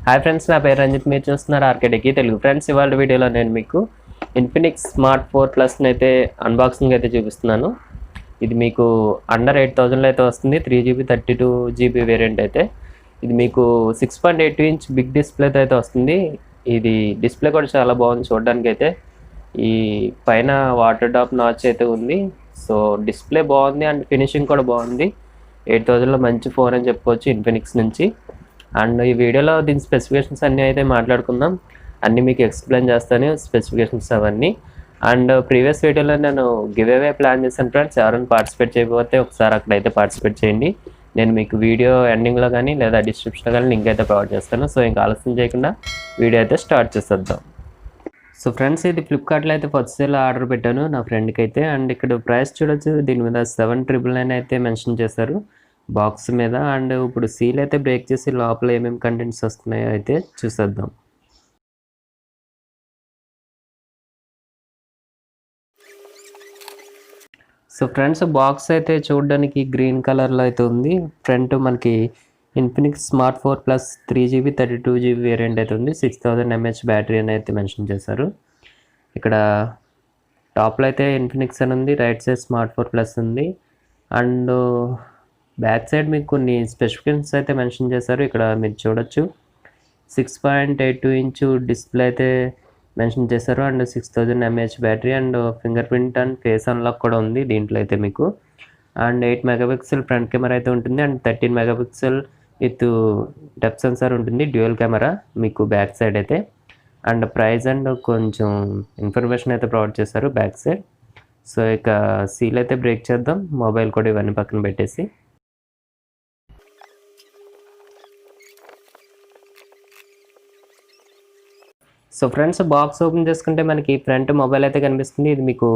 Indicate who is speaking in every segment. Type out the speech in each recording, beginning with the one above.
Speaker 1: Hi friends, నా పేరు రంజిత్. మీరు చూస్తున్నారు ఆర్కేడెకి తెలుగు. ఫ్రెండ్స్, ఇవాళ వీడియోలో నేను మీకు ఇన్ఫినిక్స్ స్మార్ట్ 4 ప్లస్ని అయితే అన్బాక్సింగ్ అయితే చూపిస్తున్నాను. ఇది మీకు అండర్ 8,000లో అయితే వస్తుంది. 3GB 32GB వేరియంట్ అయితే. ఇది మీకు 6.82 ఇంచ్ బిగ్ డిస్ప్లేతో అయితే వస్తుంది. ఇది డిస్ప్లే కూడా చాలా బాగుంది చూడడానికి అయితే. ఈ పైన వాటర్ డ్రాప్ నాచ్ అయితే ఉంది. సో డిస్ప్లే బాగుంది అండ్ ఫినిషింగ్ కూడా బాగుంది. 8,000లో మంచి ఫోన్ అని చెప్పుకోవచ్చు ఇన్ఫినిక్స్ నుంచి. అండ్ ఈ వీడియోలో దీని స్పెసిఫికేషన్స్ అన్నీ అయితే మాట్లాడుకుందాం. అన్నీ మీకు ఎక్స్ప్లెయిన్ చేస్తాను, స్పెసిఫికేషన్స్ అవన్నీ. అండ్ ప్రీవియస్ వీడియోలో నేను గివ్ అవే ప్లాన్ చేశాను ఫ్రెండ్స్. ఎవరైనా పార్టిసిపేట్ చేయకపోతే ఒకసారి అక్కడైతే పార్టిసిపేట్ చేయండి. నేను మీకు వీడియో ఎండింగ్లో కానీ లేదా డిస్క్రిప్షన్లో కానీ లింక్ అయితే ప్రొవైడ్ చేస్తాను. సో ఇంకా ఆలస్యం చేయకుండా వీడియో అయితే స్టార్ట్ చేసేద్దాం. సో ఫ్రెండ్స్, ఇది ఫ్లిప్కార్ట్లో అయితే ఫస్ట్ సేల్ ఆర్డర్ పెట్టాను నా ఫ్రెండ్కి అయితే. అండ్ ఇక్కడ ప్రైస్ చూడొచ్చు, దీని మీద 7,999 అయితే మెన్షన్ చేశారు బాక్స్ మీద. అండ్ ఇప్పుడు సీల్ అయితే బ్రేక్ చేసి లోపల ఏమేమి కంటెంట్స్ వస్తున్నాయో అయితే చూసేద్దాం. సో ఫ్రెండ్స్, బాక్స్ అయితే చూడడానికి గ్రీన్ కలర్లో అయితే ఉంది. ఫ్రంట్ మనకి Infinix smart 4 plus 3GB 32GB variant అయితే ఉంది. 6000 mAh బ్యాటరీ అని అయితే మెన్షన్ చేశారు. ఇక్కడ టాప్లో అయితే ఇన్ఫినిక్స్ అని ఉంది, రైట్ సైడ్ స్మార్ట్ 4 ప్లస్ ఉంది. అండ్ బ్యాక్ సైడ్ మీకు కొన్ని స్పెసిఫికేషన్స్ అయితే మెన్షన్ చేశారు. ఇక్కడ మీరు చూడొచ్చు 6.82 ఇంచ్ డిస్ప్లే అయితే మెన్షన్ చేశారు. And 6000 mAh battery and finger print and face unlock కూడా ఉంది దీంట్లో అయితే మీకు. అండ్ 8 మెగాపిక్సెల్ ఫ్రంట్ కెమెరా అయితే ఉంటుంది. And 13 megapixel with depth censor ఉంటుంది, డ్యూయల్ కెమెరా మీకు బ్యాక్ సైడ్ అయితే. అండ్ ప్రైస్ అండ్ కొంచెం ఇన్ఫర్మేషన్ అయితే ప్రొవైడ్ చేశారు బ్యాక్ సైడ్. సో ఇక సీల్ అయితే బ్రేక్ చేద్దాం, మొబైల్ కూడా ఇవన్నీ పక్కన పెట్టేసి. సో ఫ్రెండ్స్, బాక్స్ ఓపెన్ చేసుకుంటే మనకి ఫ్రంట్ మొబైల్ అయితే కనిపిస్తుంది. ఇది మీకు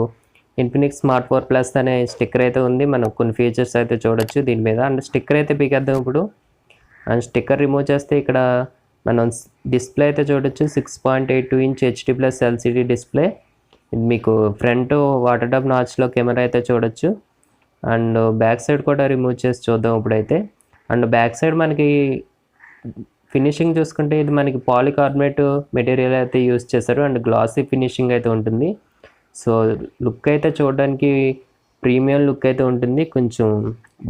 Speaker 1: ఇన్ఫినిక్స్ స్మార్ట్ 4 ప్లస్ అనే స్టిక్కర్ అయితే ఉంది. మనం కొన్ని ఫీచర్స్ అయితే చూడొచ్చు దీని మీద. అండ్ స్టిక్కర్ అయితే పీకేద్దాం ఇప్పుడు. అండ్ స్టిక్కర్ రిమూవ్ చేస్తే ఇక్కడ మనం డిస్ప్లే అయితే చూడొచ్చు. 6.82 ఇంచ్ HD+ LCD డిస్ప్లే. ఇది మీకు ఫ్రంట్ వాటర్ డ్రాప్ నాచ్లో కెమెరా అయితే చూడొచ్చు. అండ్ బ్యాక్ సైడ్ కూడా రిమూవ్ చేసి చూద్దాం ఇప్పుడైతే. అండ్ బ్యాక్ సైడ్ మనకి ఫినిషింగ్ చూసుకుంటే ఇది మనకి పాలికార్బోనేట్ మెటీరియల్ అయితే యూస్ చేశారు. అండ్ గ్లాసీ ఫినిషింగ్ అయితే ఉంటుంది. సో లుక్ అయితే చూడడానికి ప్రీమియం లుక్ అయితే ఉంటుంది. కొంచెం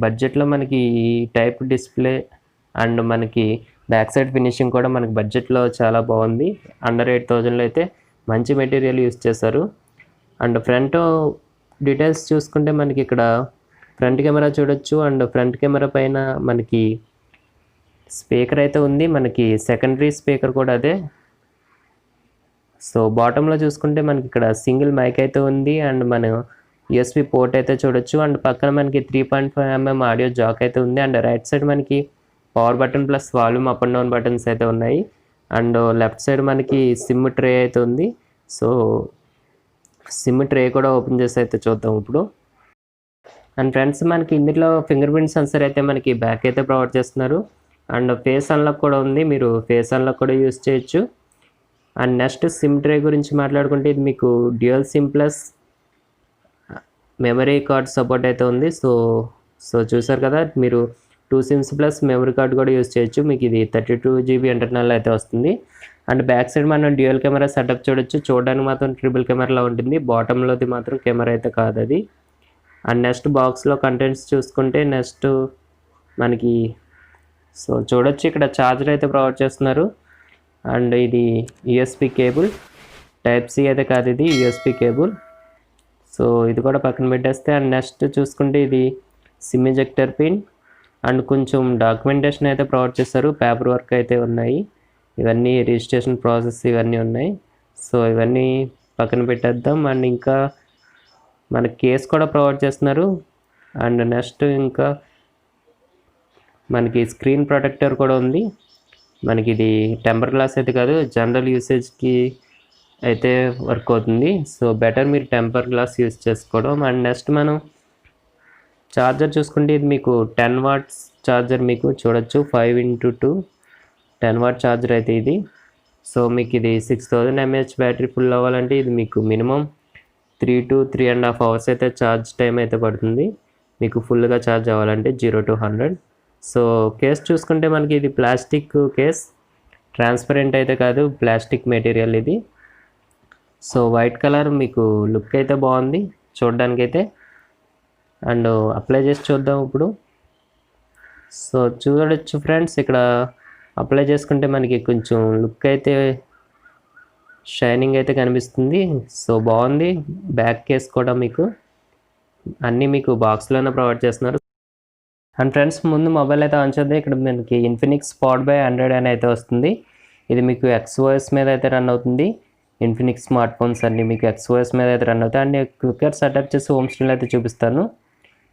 Speaker 1: బడ్జెట్లో మనకి ఈ టైప్ డిస్ప్లే అండ్ మనకి బ్యాక్ సైడ్ ఫినిషింగ్ కూడా మనకి బడ్జెట్లో చాలా బాగుంది. అండర్ 8,000లో అయితే మంచి మెటీరియల్ యూస్ చేశారు. అండ్ ఫ్రంట్ డీటెయిల్స్ చూసుకుంటే మనకి ఇక్కడ ఫ్రంట్ కెమెరా చూడొచ్చు. అండ్ ఫ్రంట్ కెమెరా పైన మనకి స్పీకర్ అయితే ఉంది, మనకి సెకండరీ స్పీకర్ కూడా అదే. సో బాటంలో చూసుకుంటే మనకి ఇక్కడ సింగిల్ మైక్ అయితే ఉంది. అండ్ మన USB పోర్ట్ అయితే చూడొచ్చు. అండ్ పక్కన మనకి 3.5mm ఆడియో జాక్ అయితే ఉంది. అండ్ రైట్ సైడ్ మనకి power button plus volume up and down buttons అయితే ఉన్నాయి. అండ్ లెఫ్ట్ సైడ్ మనకి సిమ్ ట్రే అయితే ఉంది. సో సిమ్ ట్రే కూడా ఓపెన్ చేసి అయితే చూద్దాం ఇప్పుడు. అండ్ ఫ్రెండ్స్, మనకి ఇందులో ఫింగర్ ప్రింట్ సెన్సర్ అయితే మనకి బ్యాక్ అయితే ప్రొవైడ్ చేస్తున్నారు. అండ్ ఫేస్ అన్లాక్ కూడా ఉంది, మీరు ఫేస్ అన్లాక్ కూడా యూస్ చేయొచ్చు. అండ్ నెక్స్ట్ సిమ్ ట్రే గురించి మాట్లాడుకుంటే ఇది మీకు dual SIM plus memory card support అయితే ఉంది. సో చూసారు కదా, మీరు 2 సిమ్స్ ప్లస్ మెమరీ కార్డ్ కూడా యూస్ చేయొచ్చు. మీకు ఇది 32GB ఇంటర్నల్ అయితే వస్తుంది. అండ్ బ్యాక్ సైడ్ మనం డ్యూయల్ కెమెరా సెటప్ చూడొచ్చు. చూడడానికి మాత్రం ట్రిపుల్ కెమెరాలో ఉంటుంది, బాటంలోది మాత్రం కెమెరా అయితే కాదు అది. అండ్ నెక్స్ట్ బాక్స్లో కంటెంట్స్ చూసుకుంటే నెక్స్ట్ మనకి సో చూడొచ్చు ఇక్కడ ఛార్జర్ అయితే ప్రొవైడ్ చేస్తున్నారు. అండ్ ఇది USB కేబుల్, Type-C అయితే కాదు, ఇది USB కేబుల్. సో ఇది కూడా పక్కన పెట్టేస్తే. అండ్ నెక్స్ట్ చూసుకుంటే ఇది సిమ్ ఎజెక్టర్ పిన్. అండ్ కొంచెం డాక్యుమెంటేషన్ అయితే ప్రొవైడ్ చేస్తారు, పేపర్ వర్క్ అయితే ఉన్నాయి, ఇవన్నీ రిజిస్ట్రేషన్ ప్రాసెస్ ఇవన్నీ ఉన్నాయి. సో ఇవన్నీ పక్కన పెట్టేద్దాం. అండ్ ఇంకా మన కేస్ కూడా ప్రొవైడ్ చేస్తున్నారు. అండ్ నెక్స్ట్ ఇంకా మనకి స్క్రీన్ ప్రొటెక్టర్ కూడా ఉంది. మనకి ఇది టెంపర్ గ్లాస్ అయితే కాదు, జనరల్ యూసేజ్కి అయితే వర్క్ అవుతుంది. సో బెటర్ మీరు టెంపర్ గ్లాస్ యూజ్ చేసుకోవడం. అండ్ నెక్స్ట్ మనం ఛార్జర్ చూసుకుంటే ఇది మీకు 10 watts ఛార్జర్ మీకు చూడొచ్చు. 5x2 10 watt ఛార్జర్ అయితే ఇది. సో మీకు ఇది 6000 mAh బ్యాటరీ ఫుల్ అవ్వాలంటే ఇది మీకు మినిమం 3 to 3.5 hours అయితే ఛార్జ్ టైం అయితే పడుతుంది మీకు ఫుల్గా ఛార్జ్ అవ్వాలంటే 0 to 100. సో కేస్ చూసుకుంటే మనకి ఇది ప్లాస్టిక్ కేస్. ట్రాన్స్పరెంట్ అయితే కాదు, ప్లాస్టిక్ మెటీరియల్ ఇది. సో వైట్ కలర్ మీకు లుక్ అయితే బాగుంది చూడడానికైతే. అండ్ అప్లై చేసి చూద్దాం ఇప్పుడు. సో చూడొచ్చు ఫ్రెండ్స్, ఇక్కడ అప్లై చేసుకుంటే మనకి కొంచెం లుక్ అయితే షైనింగ్ అయితే కనిపిస్తుంది. సో బాగుంది. బ్యాక్ కేస్ కూడా మీకు అన్నీ మీకు బాక్స్లోనే ప్రొవైడ్ చేస్తున్నారు. అండ్ ఫ్రెండ్స్, ముందు మొబైల్ అయితే ఆన్ చేద్దాం. ఇక్కడ మనకి ఇన్ఫినిక్స్ స్పాట్ బై 100 అని అయితే వస్తుంది. ఇది మీకు XOS మీద అయితే రన్ అవుతుంది. ఇన్ఫినిక్స్ స్మార్ట్ ఫోన్స్ అన్నీ మీకు XOS మీద అయితే రన్ అవుతాయి. అండ్ క్విక్కర్ సెటప్ చేసి హోమ్ స్క్రీన్లో అయితే చూపిస్తాను.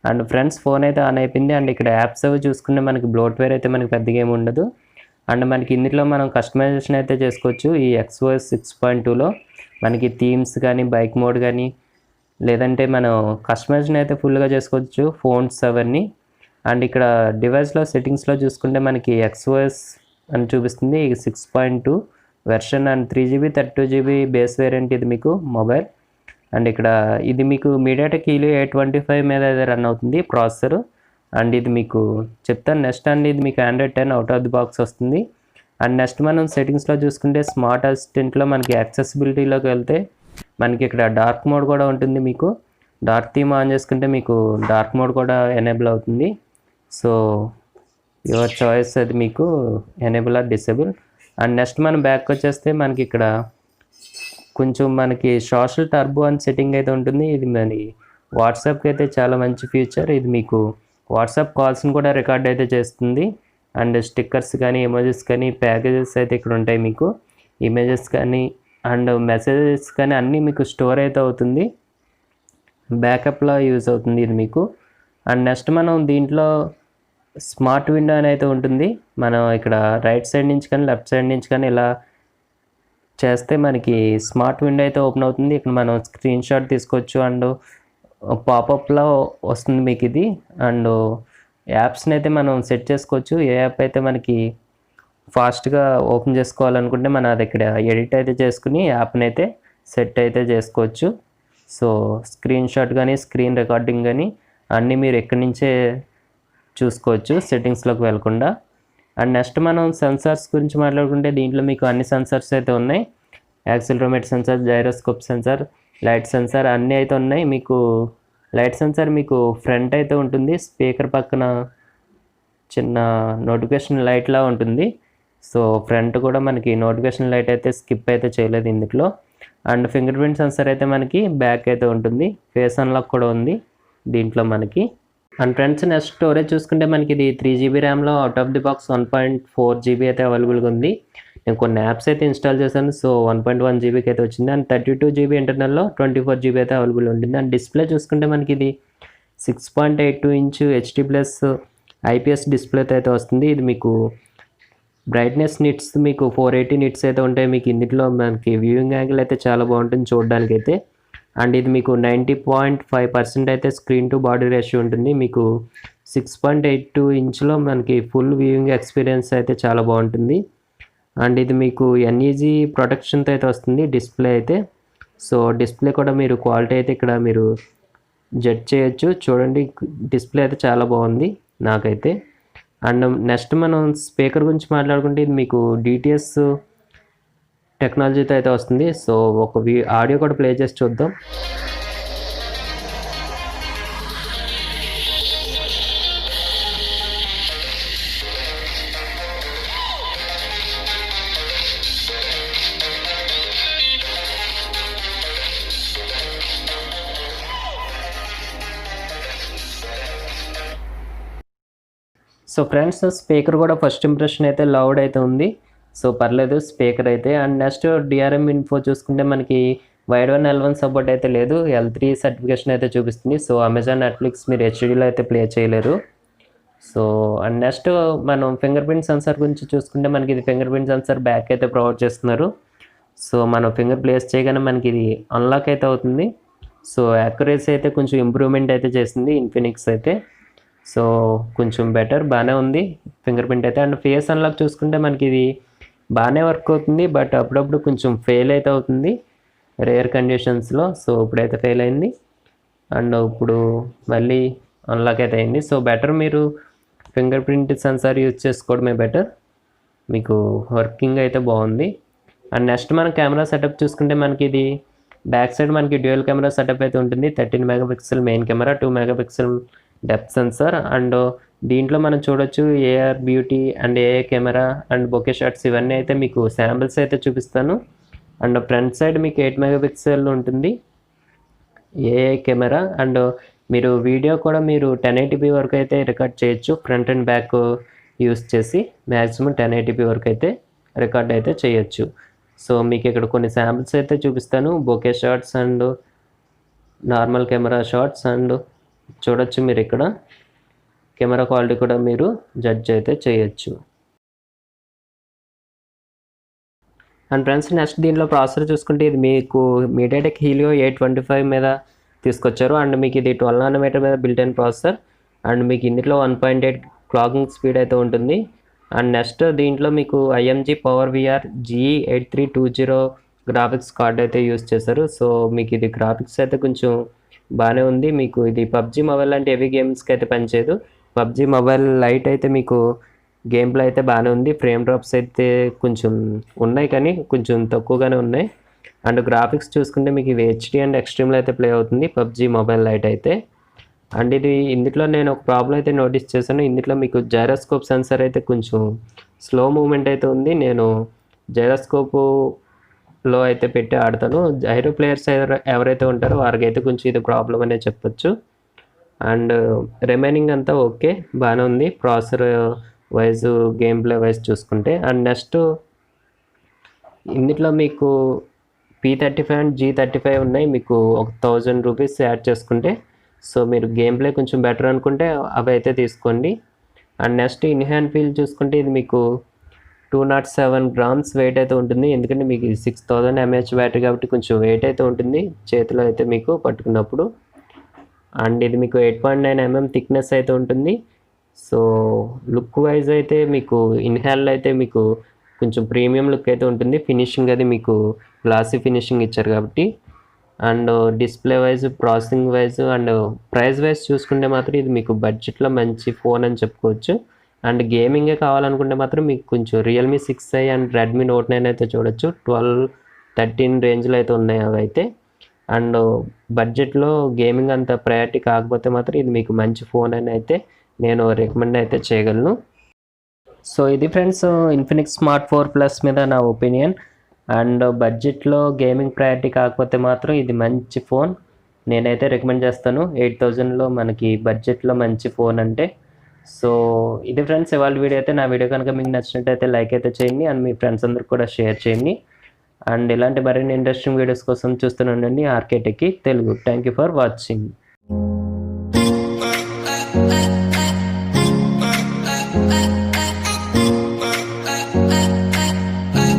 Speaker 1: అండ్ ఫ్రెండ్స్, ఫోన్ అయితే ఆన్ అయిపోయింది. అండ్ ఇక్కడ యాప్స్ అవి చూసుకుంటే మనకి బ్లోట్వేర్ అయితే మనకి పెద్దగా ఏమి ఉండదు. అండ్ మనకి ఇందులో మనం కస్టమైజేషన్ అయితే చేసుకోవచ్చు. ఈ XOS 6.2లో మనకి థీమ్స్ కానీ, బైక్ మోడ్ కానీ, లేదంటే మనం కస్టమైజేషన్ అయితే ఫుల్గా చేసుకోవచ్చు ఫోన్స్ అవన్నీ. అండ్ ఇక్కడ డివైస్లో సెట్టింగ్స్లో చూసుకుంటే మనకి XOS అని చూపిస్తుంది. 6.2 version and 3GB 32GB base variant ఇది మీకు మొబైల్. అండ్ ఇక్కడ ఇది మీకు మీడియాటెక్ హీలియో 825 మీద అయితే రన్ అవుతుంది ప్రాసెసర్. అండ్ ఇది మీకు చెప్తాను నెక్స్ట్. అండ్ ఇది మీకు Android 10 out of the box వస్తుంది. అండ్ నెక్స్ట్ మనం సెట్టింగ్స్లో చూసుకుంటే స్మార్ట్ అసిస్టెంట్లో మనకి యాక్సెసిబిలిటీలోకి వెళ్తే మనకి ఇక్కడ డార్క్ మోడ్ కూడా ఉంటుంది. మీకు డార్క్ థీమ్ ఆన్ చేసుకుంటే మీకు డార్క్ మోడ్ కూడా ఎనేబుల్ అవుతుంది. సో యువర్ చాయిస్, అది మీకు enable or disable. And next మనం బ్యాక్ వచ్చేస్తే మనకి ఇక్కడ కొంచెం మనకి సోషల్ టర్బో అని సెట్టింగ్ అయితే ఉంటుంది. ఇది మన వాట్సాప్కి అయితే చాలా మంచి ఫీచర్. ఇది మీకు వాట్సాప్ కాల్స్ని కూడా రికార్డ్ అయితే చేస్తుంది. అండ్ స్టిక్కర్స్ కానీ, ఎమోజెస్ కానీ, ప్యాకేజెస్ అయితే ఇక్కడ ఉంటాయి. మీకు ఇమేజెస్ కానీ అండ్ మెసేజెస్ కానీ అన్నీ మీకు స్టోర్ అయితే అవుతుంది. బ్యాకప్లో యూజ్ అవుతుంది ఇది మీకు. అండ్ నెక్స్ట్ మనం దీంట్లో స్మార్ట్ విండో అని అయితే ఉంటుంది. మనం ఇక్కడ రైట్ సైడ్ నుంచి కానీ, లెఫ్ట్ సైడ్ నుంచి కానీ ఇలా చేస్తే మనకి స్మార్ట్ విండో అయితే ఓపెన్ అవుతుంది. ఇక్కడ మనం స్క్రీన్ షాట్ తీసుకోవచ్చు. అండ్ పాపప్లో వస్తుంది మీకు ఇది. అండ్ యాప్స్ని అయితే మనం సెట్ చేసుకోవచ్చు. ఏ యాప్ అయితే మనకి ఫాస్ట్గా ఓపెన్ చేసుకోవాలనుకుంటే మనం అది ఇక్కడ ఎడిట్ అయితే చేసుకుని యాప్ని అయితే సెట్ అయితే చేసుకోవచ్చు. సో స్క్రీన్ షాట్ కానీ, స్క్రీన్ రికార్డింగ్ కానీ అన్నీ మీరు ఎక్కడి నుంచే చూసుకోవచ్చు సెట్టింగ్స్లోకి వెళ్ళకుండా. అండ్ నెక్స్ట్ మనం సెన్సార్స్ గురించి మాట్లాడుకుంటే దీంట్లో మీకు అన్ని సెన్సార్స్ అయితే ఉన్నాయి. Accelerometer sensor, gyroscope sensor, light sensor అన్నీ అయితే ఉన్నాయి. మీకు లైట్ సెన్సార్ మీకు ఫ్రంట్ అయితే ఉంటుంది. స్పీకర్ పక్కన చిన్న నోటిఫికేషన్ లైట్లా ఉంటుంది. సో ఫ్రంట్ కూడా మనకి నోటిఫికేషన్ లైట్ అయితే స్కిప్ అయితే చేయలేదు ఇందులో. అండ్ ఫింగర్ ప్రింట్ సెన్సార్ అయితే మనకి బ్యాక్ అయితే ఉంటుంది. ఫేస్ అన్లాక్ కూడా ఉంది దీంట్లో మనకి. అండ్ ఫ్రెండ్స్, నెక్స్ట్ స్టోరేజ్ చూసుకుంటే మనకి ఇది 3GB ర్యామ్లో out of the box 1.4GB అయితే అవైలబుల్గా ఉంది. నేను కొన్ని యాప్స్ అయితే ఇన్స్టాల్ చేశాను. సో 1.1GBకి అయితే వచ్చింది. అండ్ 32GB ఇంటర్నల్లో 24GB అయితే అవైలబుల్ ఉంటుంది. అండ్ డిస్ప్లే చూసుకుంటే మనకి ఇది 6.82 ఇంచ్ HD+ IPS డిస్ప్లేతో అయితే వస్తుంది. ఇది మీకు బ్రైట్నెస్ నిట్స్ మీకు 480 నిట్స్ అయితే ఉంటాయి. మీకు ఇందులో మనకి వ్యూయింగ్ యాంగిల్ అయితే చాలా బాగుంటుంది చూడడానికి అయితే. అండ్ ఇది మీకు 90.5% అయితే స్క్రీన్ టు బాడీ రేషియో ఉంటుంది. మీకు 6.82 ఇంచ్లో మనకి ఫుల్ వ్యూయింగ్ ఎక్స్పీరియన్స్ అయితే చాలా బాగుంటుంది. అండ్ ఇది మీకు NEG ప్రొటెక్షన్తో అయితే వస్తుంది డిస్ప్లే అయితే. సో డిస్ప్లే కూడా మీరు క్వాలిటీ అయితే ఇక్కడ మీరు జడ్జ్ చేయొచ్చు. చూడండి, డిస్ప్లే అయితే చాలా బాగుంది నాకైతే. అండ్ నెక్స్ట్ మనం స్పీకర్ గురించి మాట్లాడుకుంటే ఇది మీకు DTS టెక్నాలజీతో అయితే వస్తుంది. సో ఒక ఆడియో కూడా ప్లే చేసి చూద్దాం. సో ఫ్రెండ్స్, స్పీకర్ కూడా ఫస్ట్ ఇంప్రెషన్ అయితే లౌడ్ అయితే ఉంది. సో పర్లేదు స్పీకర్ అయితే. అండ్ నెక్స్ట్ DRM ఇన్ఫో చూసుకుంటే మనకి వైడ్ 1 L1 సపోర్ట్ అయితే లేదు. L3 సర్టిఫికేషన్ అయితే చూపిస్తుంది. సో అమెజాన్, నెట్ఫ్లిక్స్ మీరు HDలో అయితే ప్లే చేయలేరు. సో అండ్ నెక్స్ట్ మనం ఫింగర్ ప్రింట్ సెన్సార్ గురించి చూసుకుంటే మనకి ఇది ఫింగర్ ప్రింట్ సెన్సార్ బ్యాక్ అయితే ప్రొవైడ్ చేస్తున్నారు. సో మనం ఫింగర్ ప్లేస్ చేయగానే మనకి ఇది అన్లాక్ అయితే అవుతుంది. సో యాక్యురసీ అయితే కొంచెం ఇంప్రూవ్మెంట్ అయితే చేసింది ఇన్ఫినిక్స్ అయితే. సో కొంచెం బెటర్, బాగానే ఉంది ఫింగర్ ప్రింట్ అయితే. అండ్ ఫేస్ అన్లాక్ చూసుకుంటే మనకి ఇది బాగానే వర్క్ అవుతుంది. బట్ అప్పుడప్పుడు కొంచెం ఫెయిల్ అయితే అవుతుంది రేర్ కండిషన్స్లో. సో ఇప్పుడైతే ఫెయిల్ అయింది. అండ్ ఇప్పుడు మళ్ళీ అన్లాక్ అయితే అయింది. సో బెటర్ మీరు ఫింగర్ ప్రింట్ సెన్సార్ యూజ్ చేసుకోవడమే బెటర్. మీకు వర్కింగ్ అయితే బాగుంది. అండ్ నెక్స్ట్ మనం కెమెరా సెటప్ చూసుకుంటే మనకి ఇది బ్యాక్ సైడ్ మనకి డ్యూయల్ కెమెరా సెటప్ అయితే ఉంటుంది. 13 megapixel main camera, 2 megapixel depth censor. And దీంట్లో మనం చూడొచ్చు ఏఆర్ బ్యూటీ అండ్ ఏఏ కెమెరా అండ్ బొకే షాట్స్ ఇవన్నీ అయితే మీకు శాంపిల్స్ అయితే చూపిస్తాను. అండ్ ఫ్రంట్ సైడ్ మీకు 8 మెగాపిక్సెల్ ఉంటుంది ఏఏ కెమెరా. అండ్ మీరు వీడియో కూడా మీరు 1080p వరకు అయితే రికార్డ్ చేయొచ్చు. ఫ్రంట్ అండ్ బ్యాక్ యూస్ చేసి మ్యాక్సిమం 1080p వరకు అయితే రికార్డ్ అయితే చేయొచ్చు. సో మీకు ఇక్కడ కొన్ని శాంపిల్స్ అయితే చూపిస్తాను, bouquet shots and normal camera shots. And చూడొచ్చు మీరు ఇక్కడ కెమెరా క్వాలిటీ కూడా మీరు జడ్జ్ అయితే చేయొచ్చు. అండ్ ఫ్రెండ్స్ నెక్స్ట్ దీంట్లో ప్రాసెసర్ చూసుకుంటే ఇది మీకు మీడియాటెక్ హీలియో 825 మీద తీసుకొచ్చారు. అండ్ మీకు ఇది 12 నానోమీటర్ మీద బిల్ట్ ఇన్ ప్రాసెసర్. అండ్ మీకు ఇందులో 1.8 క్లాకింగ్ స్పీడ్ అయితే ఉంటుంది. అండ్ నెక్స్ట్ దీంట్లో మీకు IMG power VR G8320 graphics card అయితే యూస్ చేశారు. సో మీకు ఇది గ్రాఫిక్స్ అయితే కొంచెం బాగానే ఉంది. మీకు ఇది పబ్జీ మొబైల్ లాంటి హెవీ గేమ్స్కి అయితే పనిచేయదు. పబ్జీ మొబైల్ లైట్ అయితే మీకు గేమ్ ప్లే అయితే బాగానే ఉంది. ఫ్రేమ్ డ్రాప్స్ అయితే కొంచెం ఉన్నాయి కానీ కొంచెం తక్కువగానే ఉన్నాయి. అండ్ గ్రాఫిక్స్ చూసుకుంటే మీకు ఇది హెచ్డి అండ్ ఎక్స్ట్రీమ్లో అయితే ప్లే అవుతుంది పబ్జీ మొబైల్ లైట్ అయితే. అండ్ ఇది ఇందులో నేను ఒక ప్రాబ్లం అయితే నోటీస్ చేశాను. ఇందులో మీకు జైరోస్కోప్ సెన్సర్ అయితే కొంచెం స్లో మూమెంట్ అయితే ఉంది. నేను జైరోస్కోప్లో అయితే పెట్టి ఆడతాను. జైరో ప్లేయర్స్ ఎవరైతే ఉంటారో వారికి అయితే కొంచెం ఇది ప్రాబ్లం అనే చెప్పొచ్చు. అండ్ రిమైనింగ్ అంతా ఓకే బాగానే ఉంది processor wise game play wise చూసుకుంటే. అండ్ నెక్స్ట్ ఇందులో మీకు P35 అండ్ G35 ఉన్నాయి. మీకు 1000 రూపీస్ యాడ్ చేసుకుంటే సో మీరు గేమ్ ప్లే కొంచెం బెటర్ అనుకుంటే అవి అయితే తీసుకోండి. And next in hand feel చూసుకుంటే ఇది మీకు 207 గ్రామ్స్ వెయిట్ అయితే ఉంటుంది. ఎందుకంటే మీకు 6000 mAh బ్యాటరీ కాబట్టి కొంచెం వెయిట్ అయితే ఉంటుంది చేతిలో అయితే మీకు పట్టుకున్నప్పుడు. అండ్ ఇది మీకు 8.9 mm థిక్నెస్ అయితే ఉంటుంది. సో లుక్ వైజ్ అయితే మీకు ఇన్హ్యాండ్లో అయితే మీకు కొంచెం ప్రీమియం లుక్ అయితే ఉంటుంది. ఫినిషింగ్ అది మీకు గ్లాసీ ఫినిషింగ్ ఇచ్చారు కాబట్టి. And display wise, processing wise and price wise చూసుకుంటే మాత్రం ఇది మీకు బడ్జెట్లో మంచి ఫోన్ అని చెప్పుకోవచ్చు. అండ్ గేమింగే కావాలనుకుంటే మాత్రం మీకు కొంచెం Realme 6i and Redmi note 9 అయితే చూడొచ్చు. 12, 13 రేంజ్లో అయితే ఉన్నాయి అవి అయితే. అండ్ బడ్జెట్లో గేమింగ్ అంత ప్రయారిటీ కాకపోతే మాత్రం ఇది మీకు మంచి ఫోన్ అని అయితే నేను రికమెండ్ అయితే చేయగలను. సో ఇది ఫ్రెండ్స్ ఇన్ఫినిక్స్ స్మార్ట్ 4 ప్లస్ మీద నా ఒపీనియన్. అండ్ బడ్జెట్లో గేమింగ్ ప్రయారిటీ కాకపోతే మాత్రం ఇది మంచి ఫోన్ నేనైతే రికమెండ్ చేస్తాను. 8000లో మనకి బడ్జెట్లో మంచి ఫోన్ అంటే. సో ఇది ఫ్రెండ్స్ ఇవాళ వీడియో అయితే. నా వీడియో కనుక మీకు నచ్చినట్టయితే లైక్ అయితే చేయండి అండ్ మీ ఫ్రెండ్స్ అందరికి కూడా షేర్ చేయండి. అండ్ ఇలాంటి మరిన్ని ఇంట్రెస్టింగ్ వీడియోస్ కోసం చూస్తూనే ఉండండి RK tech Telugu. Thank you for watching.